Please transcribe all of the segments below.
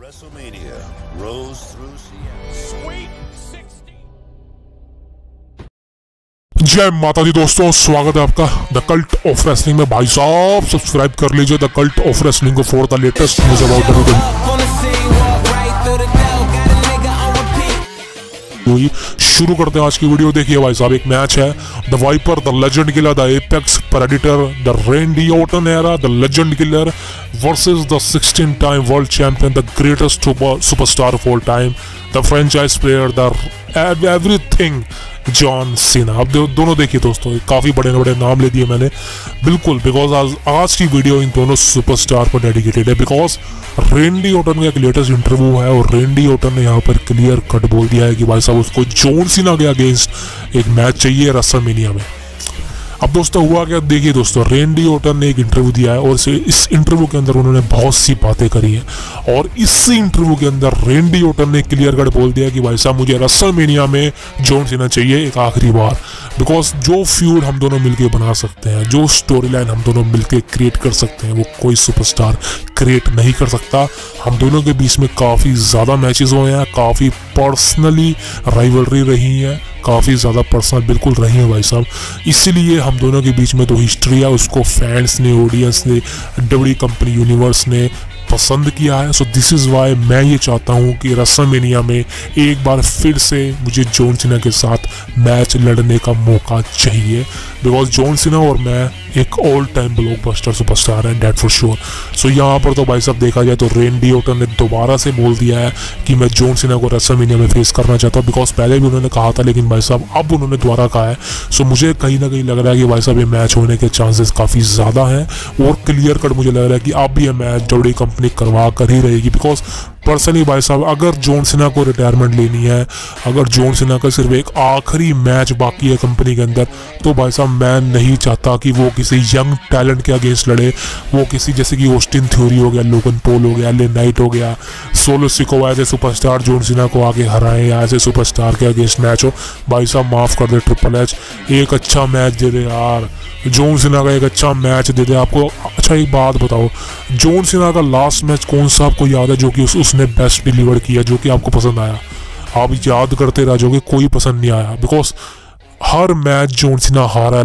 WrestleMania rose through Sweet 16. जय माता दी दोस्तों, स्वागत है आपका द कल्ट ऑफ रेसलिंग में। भाई साहब सब्सक्राइब कर लीजिए द कल्ट ऑफ रेसलिंग को for the latest news about WWE। शुरू करते हैं आज की वीडियो। देखिए भाई साहब, एक मैच है the Viper, the legend killer, the apex predator, the Randy Orton era, the legend killer versus the 16 time world champion, the greatest superstar of all time, the franchise player, the everything John Cena. अब दोनों देखिए दोस्तों, काफ़ी बड़े बड़े नाम ले दिए मैंने, बिल्कुल, बिकॉज आज की वीडियो इन दोनों सुपरस्टार पर डेडिकेटेड है। बिकॉज रेंडी ऑर्टन का एक लेटेस्ट इंटरव्यू है और रेंडी ऑर्टन ने यहाँ पर क्लियर कट बोल दिया है कि भाई साहब उसको जॉन सीना के अगेंस्ट एक मैच चाहिए रेसलमेनिया में। अब दोस्तों हुआ क्या, देखिए दोस्तों, रेंडी ऑर्टन ने एक इंटरव्यू दिया है और इस इंटरव्यू के अंदर उन्होंने बहुत सी बातें करी हैं और इस इंटरव्यू के अंदर रेंडी ऑर्टन ने क्लियर कट बोल दिया कि भाई साहब मुझे रेसलमेनिया में जॉन सीना चाहिए एक आखिरी बार। बिकॉज जो फ्यूड हम दोनों मिलके बना सकते हैं, जो स्टोरी लाइन हम दोनों मिलके क्रिएट कर सकते हैं, वो कोई सुपरस्टार क्रिएट नहीं कर सकता। हम दोनों के बीच में काफ़ी ज़्यादा मैचेस हुए हैं, काफ़ी पर्सनली राइवलरी रही है, काफ़ी ज़्यादा पर्सनल बिल्कुल रही है भाई साहब। इसीलिए हम दोनों के बीच में तो हिस्ट्री है, उसको फैंस ने, ऑडियंस ने, डब्ल्यूडब्ल्यूई कंपनी यूनिवर्स ने पसंद किया है। सो दिस इज़ वाई मैं ये चाहता हूँ कि रेसलमेनिया में एक बार फिर से मुझे जॉन सीना के साथ मैच लड़ने का मौका चाहिए। बिकॉज जॉन सीना और मैं एक ऑल टाइम ब्लॉकबस्टर सुपरस्टार है, डेट फॉर श्योर। सो यहाँ पर तो भाई साहब देखा जाए तो रेंडी ऑर्टन ने दोबारा से बोल दिया है कि मैं जॉन सीना को रेसलमेनिया में फेस करना चाहता हूँ। बिकॉज पहले भी उन्होंने कहा था, लेकिन भाई साहब अब उन्होंने दोबारा कहा है। सो मुझे कहीं ना कहीं लग रहा है कि भाई साहब ये मैच होने के चांसेस काफ़ी ज़्यादा हैं और क्लियर कट मुझे लग रहा है कि अब ये मैच डब्ल्यूडब्ल्यूई कंपनी करवा कर ही रहेगी। बिकॉज पर्सनली भाई साहब, अगर जॉन सीना को रिटायरमेंट लेनी है, अगर जॉन सीना का सिर्फ एक आखिरी मैच बाकी है कंपनी के अंदर, तो भाई साहब मैं नहीं चाहता कि वो किसी यंग टैलेंट के अगेंस्ट लड़े। वो किसी जैसे कि ऑस्टिन थ्योरी हो गया, लोगन पॉल हो गया, एले नाइट हो गया, सोलो सिकोवा ऐसे सुपरस्टार जॉन सीना को आगे हराए या ऐसे सुपरस्टार के अगेंस्ट मैच हो। भाई साहब माफ़ कर दे ट्रिपल एच, एक अच्छा मैच दे दे यार, जॉन सीना का एक अच्छा मैच दे दे। आपको अच्छा एक बात बताओ, जॉन सीना का लास्ट मैच कौन सा आपको याद है जो कि उसने बेस्ट डिलीवर किया, जो कि आपको पसंद आया? आप याद करते रह जाओगे, कोई पसंद नहीं आया। Because her match John Cena हारा है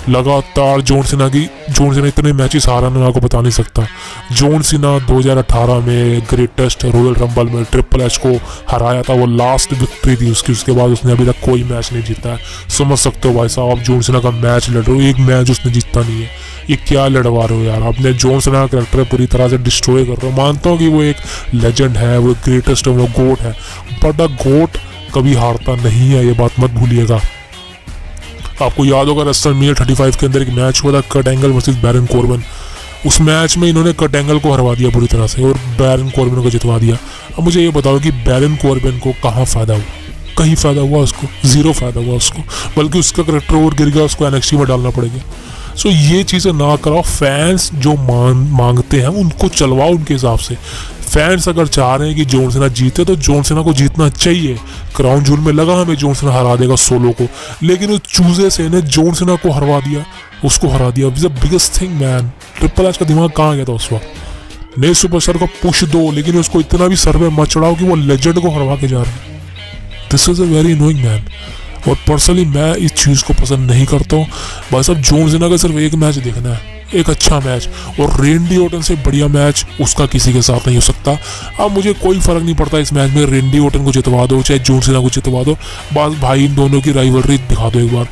लगातार जॉन सीना इतने मैचेस हारा मैं आपको बता नहीं सकता। जॉन सीना 2018 में ग्रेटेस्ट रॉयल रंबल में ट्रिपल एच को हराया था, वो लास्ट विक्ट्री थी उसकी। उसके बाद उसने अभी तक कोई मैच नहीं जीता है। समझ सकते हो भाई साहब, आप जॉन सीना का मैच लड़ रहे हो, एक मैच उसने जीता नहीं है, ये क्या लड़वा रहे हो यार? आपने जॉन सीना का कैरेक्टर पूरी तरह से डिस्ट्रॉय कर रहे हो। मानता हूँ कि वो एक लेजेंड है, वो ग्रेटेस्ट है, वो गोट है, बट द गोट कभी हारता नहीं है, ये बात मत भूलिएगा। आपको याद होगा रेसलमेनिया 35 के अंदर एक मैच हुआ था, Kurt Angle versus Baron Corbin. उस मैच में इन्होंने कर्ट एंगल को हरवा दिया पूरी तरह से और बैरन कॉर्बिन को जितवा दिया। अब मुझे ये बताओ कि बैरन कॉर्बिन को कहाँ फ़ायदा हुआ? कहीं फ़ायदा हुआ उसको? ज़ीरो फ़ायदा हुआ उसको, बल्कि उसका करेक्टर और गिर गया, उसको NXT में डालना पड़ेगा। सो ये चीज़ें ना कराओ। फैंस जो मांगते हैं उनको चलवाओ उनके हिसाब से। फैंस अगर चाह रहे हैं कि जॉन सीना जीते तो जॉन सीना को जीतना चाहिए। क्राउन जूल में लगा हमें जॉन सीना हरा देगा सोलो को, लेकिन उस चूजे से ने जॉन सीना को हरवा दिया, उसको हरा दिया। Biggest thing man, triple H का दिमाग कहाँ गया था उस वक्त? नए सुपरस्टार को पुश दो, लेकिन उसको इतना भी सर में मत चढ़ाओ कि वो लेजेंड को हरवा के जा रहे हैं। This is a very annoying man. और पर्सनली मैं इस चीज़ को पसंद नहीं करता हूँ। भाई साहब जॉन सीना का सिर्फ एक मैच देखना है, एक अच्छा मैच, और रेंडी ऑर्टन से बढ़िया मैच उसका किसी के साथ नहीं हो सकता। अब मुझे कोई फ़र्क नहीं पड़ता इस मैच में रेंडी ऑर्टन को जितवा दो चाहे जॉन सीना को जितवा दो, बस भाई इन दोनों की राइवलरी दिखा दो एक बार।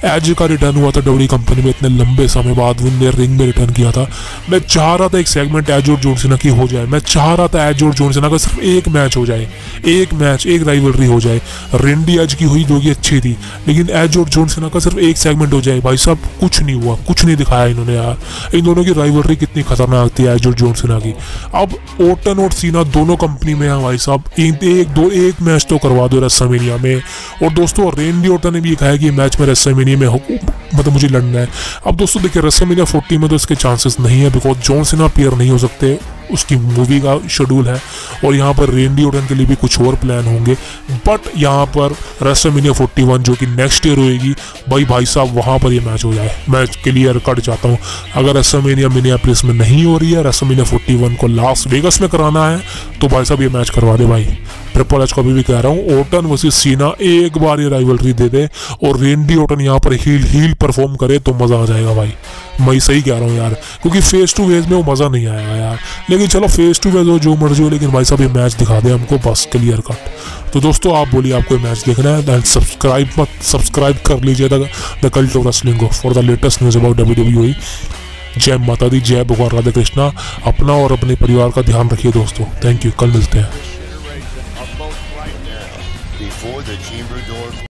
एज का रिटर्न हुआ था डब्ल्यूडब्ल्यूई कंपनी में इतने लंबे समय बाद, उनने रिंग में रिटर्न किया था। मैं चाह रहा था एक सेगमेंट एज और जॉन सीना की हो जाए, मैं चाह रहा था एज और जॉन सीना का सिर्फ एक मैच हो जाए, एक मैच, एक राइवलरी हो जाए। रेंडी एज की हुई जो कि अच्छी थी, लेकिन एज और जॉन सीना का सिर्फ एक सेगमेंट हो जाए। भाई साहब कुछ नहीं हुआ, कुछ नहीं दिखाया इन्होंने यार। इन दोनों की राइवलरी कितनी खतरनाक थी एज और जॉन सीना की। अब ऑर्टन और सीना दोनों कंपनी में हैं भाई साहब, एक मैच तो करवा दो रेसलमेनिया में। और दोस्तों रेंडी ऑर्टन ने भी कहा है कि मैच में रेसलमेनिया में मतलब मुझे लड़ना है। अब दोस्तों देखिए रेसलमेनिया 40 में तो इसके चांसेस नहीं है, बिकॉज जॉन सीना पेयर नहीं हो सकते, उसकी मूवी का शेड्यूल है, और यहाँ पर रेंडी ऑर्टन के लिए भी कुछ और प्लान होंगे। बट यहाँ पर रेसलमेनिया 41 जो कि नेक्स्ट ईयर होएगी, भाई साहब वहाँ पर ये मैच हो जाए। मैं क्लियर कट चाहता हूँ, अगर रेसलमेनिया मिनियापोलिस में नहीं हो रही है, रेसलमेनिया 41 को लास वेगस में कराना है, तो भाई साहब ये मैच करवा दे भाई। ट्रिपल एच को अभी भी कह रहा हूँ, ऑर्टन वर्सेस सीना एक बार ये राइवलरी दे दे और रेंडी ऑर्टन यहाँ पर हील परफॉर्म करे तो मज़ा आ जाएगा भाई। मैं सही कह रहा हूँ यार, क्योंकि फेस टू फेस में वो मज़ा नहीं आएगा यार। लेकिन चलो फेस टू फेस हो जो मर्जी हो, लेकिन भाई साहब ये मैच दिखा दे हमको बस, क्लियर कट। तो दोस्तों आप बोलिए आपको ये मैच देखना है, एंड सब्सक्राइब कर लीजिए द कल्ट ऑफ रेसलिंग को for the latest news about WWE। जय माता दी, जय भगवान राधे कृष्णा। अपना और अपने परिवार का ध्यान रखिए दोस्तों। थैंक यू, कल मिलते हैं। Before the chamber door